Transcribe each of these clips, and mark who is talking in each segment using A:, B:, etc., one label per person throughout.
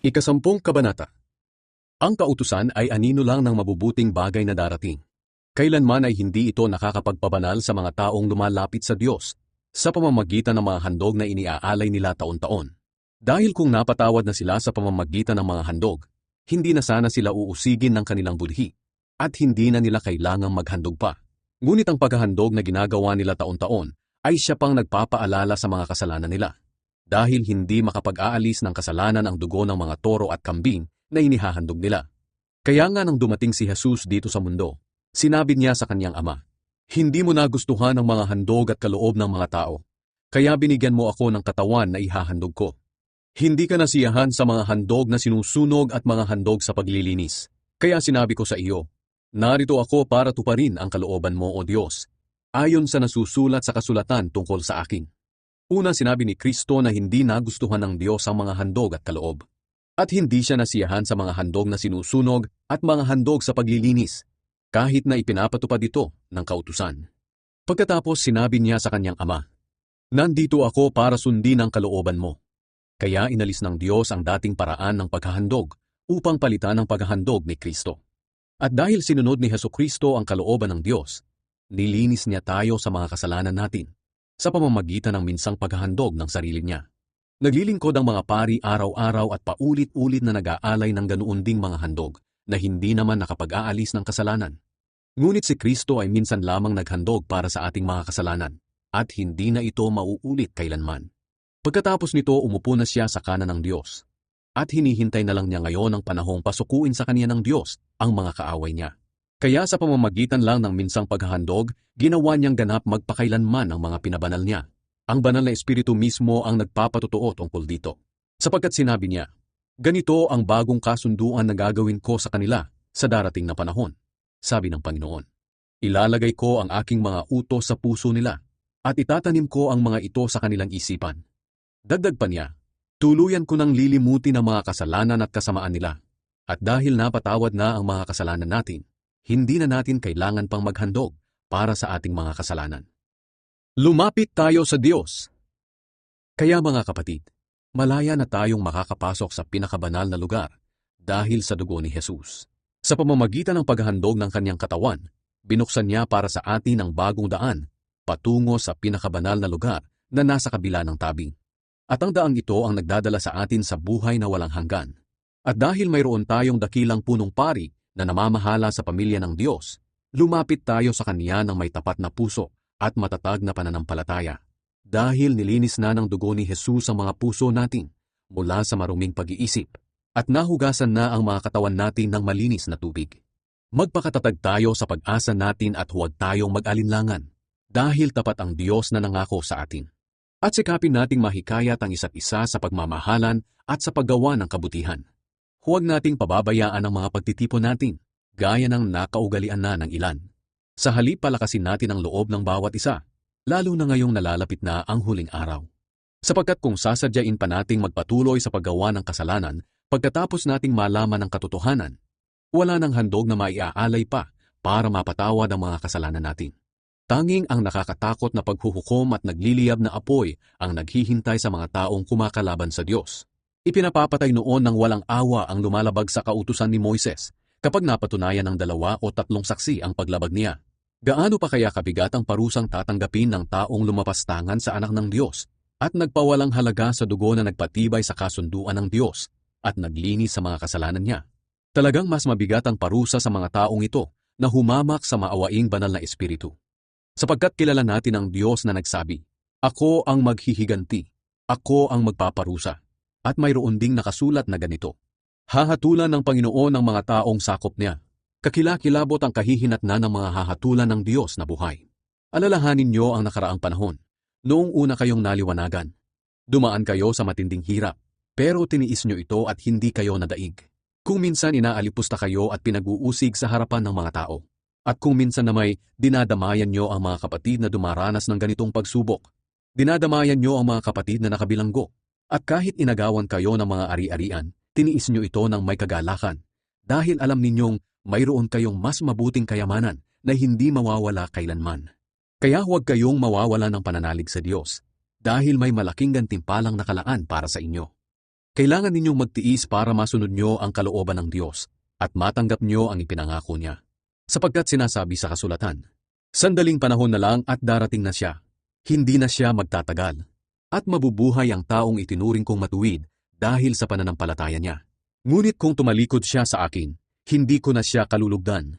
A: Ikasampung kabanata. Ang kautusan ay anino lang ng mabubuting bagay na darating. Kailanman ay hindi ito nakakapagpabanal sa mga taong lumalapit sa Diyos sa pamamagitan ng mga handog na iniaalay nila taon-taon. Dahil kung napatawad na sila sa pamamagitan ng mga handog, hindi na sana sila uusigin ng kanilang budhi at hindi na nila kailangang maghandog pa. Ngunit ang paghahandog na ginagawa nila taon-taon ay siya pang nagpapaalala sa mga kasalanan nila. Dahil hindi makapag-aalis ng kasalanan ang dugo ng mga toro at kambing na inihahandog nila. Kaya nga nang dumating si Jesus dito sa mundo, sinabi niya sa kanyang ama, "Hindi mo nagustuhan ang mga handog at kaloob ng mga tao, kaya binigyan mo ako ng katawan na ihahandog ko. Hindi ka nasiyahan sa mga handog na sinusunog at mga handog sa paglilinis. Kaya sinabi ko sa iyo, narito ako para tuparin ang kalooban mo, O Diyos, ayon sa nasusulat sa kasulatan tungkol sa akin." Una sinabi ni Kristo na hindi nagustuhan ng Diyos ang mga handog at kaloob. At hindi siya nasiyahan sa mga handog na sinusunog at mga handog sa paglilinis, kahit na ipinapatupad ito ng kautusan. Pagkatapos sinabi niya sa kanyang ama, "Nandito ako para sundin ang kalooban mo." Kaya inalis ng Diyos ang dating paraan ng paghahandog upang palitan ang paghahandog ni Kristo. At dahil sinunod ni Hesukristo ang kalooban ng Diyos, nilinis niya tayo sa mga kasalanan natin sa pamamagitan ng minsang paghahandog ng sarili niya. Naglilingkod ang mga pari araw-araw at paulit-ulit na nag-aalay ng ganoon ding mga handog na hindi naman nakapag-aalis ng kasalanan. Ngunit si Kristo ay minsan lamang naghandog para sa ating mga kasalanan at hindi na ito mauulit kailanman. Pagkatapos nito umupo na siya sa kanan ng Diyos at hinihintay na lang niya ngayon ang panahong pasukuin sa kanya ng Diyos ang mga kaaway niya. Kaya sa pamamagitan lang ng minsang paghahandog, ginawa niyang ganap magpakailanman ang mga pinabanal niya. Ang banal na Espiritu mismo ang nagpapatotoo tungkol dito. Sapagkat sinabi niya, "Ganito ang bagong kasunduan na gagawin ko sa kanila sa darating na panahon," sabi ng Panginoon. "Ilalagay ko ang aking mga utos sa puso nila at itatanim ko ang mga ito sa kanilang isipan." Dagdag pa niya, "Tuluyan ko nang lilimutin ang mga kasalanan at kasamaan nila. At dahil napatawad na ang mga kasalanan natin, hindi na natin kailangan pang maghandog para sa ating mga kasalanan." Lumapit tayo sa Diyos. Kaya mga kapatid, malaya na tayong makakapasok sa pinakabanal na lugar dahil sa dugo ni Jesus. Sa pamamagitan ng paghahandog ng kanyang katawan, binuksan niya para sa atin ang bagong daan patungo sa pinakabanal na lugar na nasa kabila ng tabing. At ang daang ito ang nagdadala sa atin sa buhay na walang hanggan. At dahil mayroon tayong dakilang punong pari na namamahala sa pamilya ng Diyos, lumapit tayo sa Kanya ng may tapat na puso at matatag na pananampalataya. Dahil nilinis na ng dugo ni Jesus ang mga puso natin mula sa maruming pag-iisip at nahugasan na ang mga katawan natin ng malinis na tubig. Magpakatatag tayo sa pag-asa natin at huwag tayong mag-alinlangan dahil tapat ang Diyos na nangako sa atin. At sikapin nating mahikayat ang isa't isa sa pagmamahalan at sa paggawa ng kabutihan. Huwag nating pababayaan ang mga pagtitipon natin, gaya ng nakaugalian na ng ilan. Sa halip palakasin natin ang loob ng bawat isa, lalo na ngayong nalalapit na ang huling araw. Sapagkat kung sasadyain pa nating magpatuloy sa paggawa ng kasalanan, pagkatapos nating malaman ang katotohanan, wala nang handog na maiaalay pa para mapatawad ang mga kasalanan natin. Tanging ang nakakatakot na paghuhukom at nagliliyab na apoy ang naghihintay sa mga taong kumakalaban sa Diyos. Ipinapapatay noon ng walang awa ang lumalabag sa kautusan ni Moises kapag napatunayan ng 2 o 3 saksi ang paglabag niya. Gaano pa kaya kabigat ang parusang tatanggapin ng taong lumapastangan sa anak ng Diyos at nagpawalang halaga sa dugo na nagpatibay sa kasunduan ng Diyos at naglinis sa mga kasalanan niya? Talagang mas mabigat ang parusa sa mga taong ito na humamak sa maawaing banal na espiritu. Sapagkat kilala natin ang Diyos na nagsabi, "Ako ang maghihiganti, ako ang magpaparusa." At mayroon ding nakasulat na ganito, "Hahatulan ng Panginoon ang mga taong sakop niya." Kakilakilabot ang kahihinatnan ng mga hahatulan ng Diyos na buhay. Alalahanin niyo ang nakaraang panahon. Noong una kayong naliwanagan, dumaan kayo sa matinding hirap, pero tiniis niyo ito at hindi kayo nadaig. Kung minsan inaalipusta kayo at pinag-uusig sa harapan ng mga tao. At kung minsan na may dinadamayan niyo ang mga kapatid na dumaranas ng ganitong pagsubok, dinadamayan niyo ang mga kapatid na nakabilanggo. At kahit inagawan kayo ng mga ari-arian, tiniis niyo ito ng may kagalakan, dahil alam ninyong mayroon kayong mas mabuting kayamanan na hindi mawawala kailanman. Kaya huwag kayong mawawala ng pananalig sa Diyos, dahil may malaking gantimpalang nakalaan para sa inyo. Kailangan ninyong magtiis para masunod nyo ang kalooban ng Diyos at matanggap nyo ang ipinangako niya. Sapagkat sinasabi sa kasulatan, sandaling panahon na lang at darating na siya. Hindi na siya magtatagal. At mabubuhay ang taong itinuring kong matuwid dahil sa pananampalataya niya. Ngunit kung tumalikod siya sa akin, hindi ko na siya kalulugdan.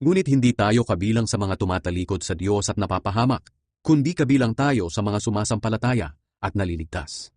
A: Ngunit hindi tayo kabilang sa mga tumatalikod sa Diyos at napapahamak, kundi kabilang tayo sa mga sumasampalataya at naliligtas.